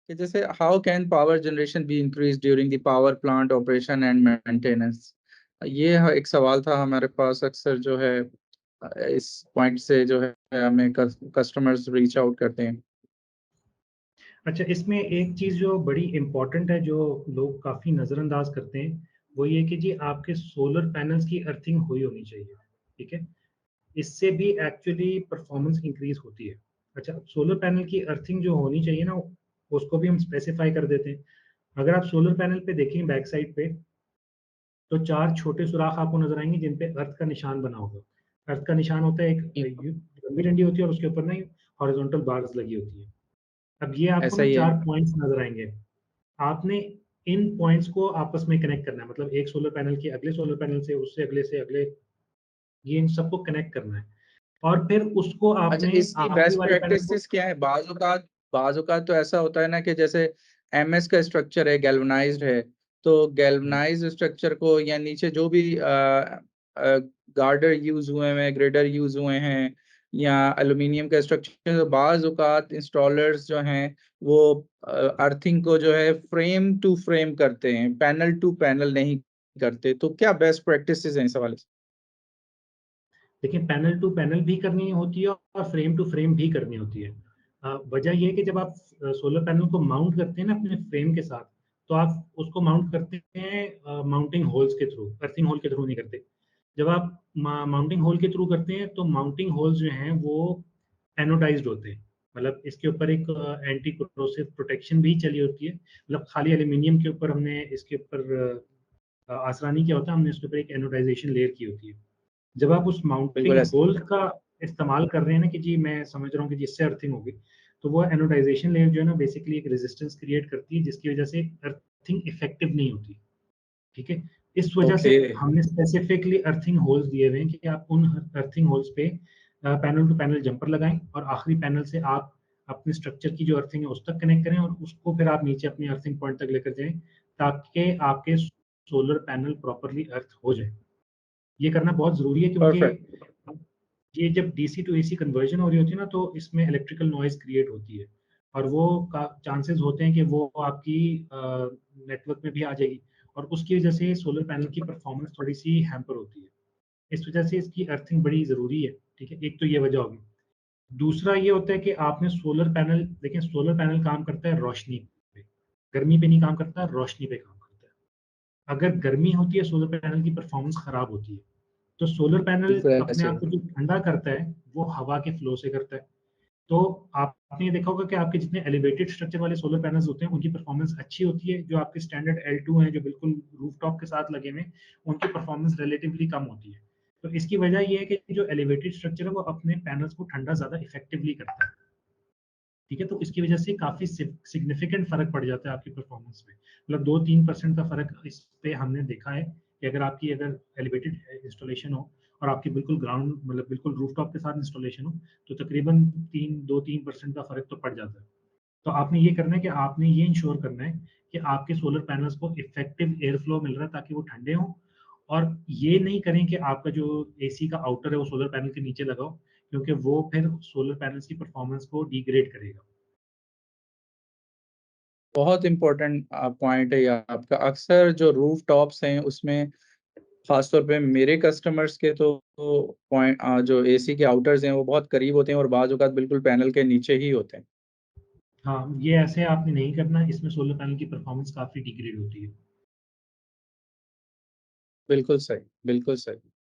कि जैसे how can power generation be increase during the power plant operation and maintenance. ये एक सवाल था हमारे पास, अक्सर जो है इस पॉइंट से जो है हमें कस्टमर्स रीच आउट करते हैं। अच्छा, इसमें एक चीज़ जो बड़ी इम्पोर्टेंट है, जो लोग काफ़ी नज़रअंदाज करते हैं, वो ये कि जी आपके सोलर पैनल्स की अर्थिंग हुई होनी चाहिए, ठीक है? इससे भी एक्चुअली परफॉर्मेंस इंक्रीज होती है। अच्छा, सोलर पैनल की अर्थिंग जो होनी चाहिए ना, उसको भी हम स्पेसिफाई कर देते हैं। अगर आप सोलर पैनल पे देखें बैक साइड पे, तो 4 छोटे सुराख आपको नज़र आएँगे जिन पे अर्थ का निशान बना होगा। अर्थ का निशान होता है एक लंबी डंडी होती है और उसके ऊपर ना हॉरिजॉन्टल बार्स लगी होती है। अब ये आपको ऐसा ना ही है। 4 पॉइंट्स नज़र आएँगे। आपने इन पॉइंट्स को आपस में कनेक्ट करना है, मतलब एक सोलर पैनल के अगले सोलर पैनल से अगले, ये इन सबको कनेक्ट करना है और फिर उसको अच्छा, आपने इसकी आखिरी बेस्ट वाले पैनल को। प्रैक्टिसेस क्या है? बाज़ औक़ात तो ऐसा होता है ना कि जैसे एमएस का स्ट्रक्चर है, गैल्वेनाइज्ड है, तो हुँ, गैल्वेनाइज्ड स्ट्रक्चर को या नीचे जो भी अ, गार्डर यूज़ हुए हैं, ग्रेडर यूज़ हुए हैं या एल्यूमीनियम का स्ट्रक्चर, तो बाज़ औक़ात इंस्टॉलर्स जो हैं वो अर्थिंग को जो है फ्रेम टू फ्रेम करते हैं, पैनल टू पैनल नहीं करते। तो क्या बेस्ट प्रैक्टिसेस हैं इस हवाले से? देखिए, पैनल टू पैनल भी करनी होती है और फ्रेम टू फ्रेम भी करनी होती है। वजह ये है कि जब आप सोलर पैनल को माउंट करते हैं ना अपने फ्रेम के साथ, तो आप उसको माउंट करते हैं माउंटिंग होल्स के थ्रू, अर्थिंग होल के थ्रू नहीं करते। जब आप माउंटिंग होल के थ्रू करते हैं, तो माउंटिंग होल्स जो हैं वो एनोडाइज्ड होते हैं। मतलब इसके ऊपर एक एंटी कोरोसिव प्रोटेक्शन भी चली होती है। मतलब खाली एल्यूमीनियम के ऊपर हमने इसके ऊपर आसरा नहीं किया होता, हमने इसके ऊपर एक एनोडाइजेशन लेयर की होती है। जब आप उस बिल्कुल माउंटिंग ऐसा। होल का इस्तेमाल कर रहे हैं ना कि जी मैं समझ रहा हूँ कि जिससे अर्थिंग होगी, तो वो एनोडाइजेशन लेयर जो है ना बेसिकली एक रेजिस्टेंस क्रिएट करती है जिसकी वजह से अर्थिंग इफेक्टिव नहीं होती। ठीक है? इस वजह से ओके। हमने स्पेसिफिकली अर्थिंग होल्स दिए हुए हैं कि आप उन अर्थिंग होल्स पे पैनल टू पैनल जंपर लगाएँ और आखिरी पैनल से आप अपने स्ट्रक्चर की जो अर्थिंग है उस तक कनेक्ट करें और उसको फिर आप नीचे अपनी अर्थिंग पॉइंट तक लेकर जाएँ, ताकि आपके सोलर पैनल प्रॉपर्ली अर्थ हो जाए। ये करना बहुत ज़रूरी है क्योंकि परफेक्ट। ये जब डीसी टू एसी कन्वर्जन हो रही होती है ना, तो इसमें इलेक्ट्रिकल नॉइज़ क्रिएट होती है और वो का चांसेस होते हैं कि वो आपकी नेटवर्क में भी आ जाएगी और उसकी वजह से सोलर पैनल की परफॉर्मेंस थोड़ी-सी हैम्पर होती है। इस वजह से इसकी अर्थिंग बड़ी ज़रूरी है, ठीक है? एक तो ये वजह होगी। दूसरा ये होता है कि आपने सोलर पैनल देखिए, सोलर पैनल काम करता है रोशनी पे, गर्मी पे नहीं काम करता, रोशनी पे काम करता है। अगर गर्मी होती है, सोलर पैनल की परफॉर्मेंस खराब होती है। तो सोलर पैनल बिल्कुल अपने ऐसे आप ही। को जो ठंडा करता है, वो हवा के फ्लो से करता है। तो आपने ये देखा होगा कि आपके जितने एलिवेटेड स्ट्रक्चर वाले सोलर पैनल्स होते हैं, उनकी परफॉर्मेंस अच्छी होती है। जो आपके स्टैंडर्ड L2 हैं, जो बिल्कुल रूफटॉप के साथ लगे हुए हैं, उनकी परफॉर्मेंस रिलेटिवली कम होती है। तो इसकी वजह ये है कि जो एलिवेटेड स्ट्रक्चर है, वो अपने पैनल्स को ठंडा ज़्यादा इफेक्टिवली करता है। ठीक है? तो इसकी वजह से काफ़ी सिग्निफिकेंट फ़र्क पड़ जाता है आपकी परफ़ॉर्मेंस में। मतलब 2-3% का फ़र्क इस पे हमने देखा है कि अगर एलिवेटेड इंस्टॉलेशन हो और आपकी बिल्कुल ग्राउंड मतलब बिल्कुल रूफटॉप के साथ इंस्टॉलेशन हो, तो तकरीबन 2-3% का फ़र्क तो पड़ जाता है। तो आपने ये करना है कि आपने ये इंश्योर करना है कि आपके सोलर पैनल्स को इफेक्टिव एयर फ्लो मिल रहा है ताकि वो ठंडे हों और ये नहीं करें कि आपका जो एसी का आउटर है वो सोलर पैनल के नीचे लगाओ, क्योंकि वो फिर सोलर पैनल्स की परफॉर्मेंस को डिग्रेड करेगा। बहुत इम्पोर्टेंट पॉइंट है ये आपका। अक्सर जो रूफ टॉप्स हैं उसमें खासतौर पे मेरे कस्टमर्स के तो पॉइंट जो एसी के आउटर्स हैं वो बहुत करीब होते हैं और बाज़ औक़ात बिल्कुल पैनल के नीचे ही होते हैं। हाँ, ये ऐसे आपने नहीं करना, इसमें सोलर पैनल की परफॉर्मेंस काफ़ी डिग्रेड होती है। बिल्कुल सही, बिल्कुल सही।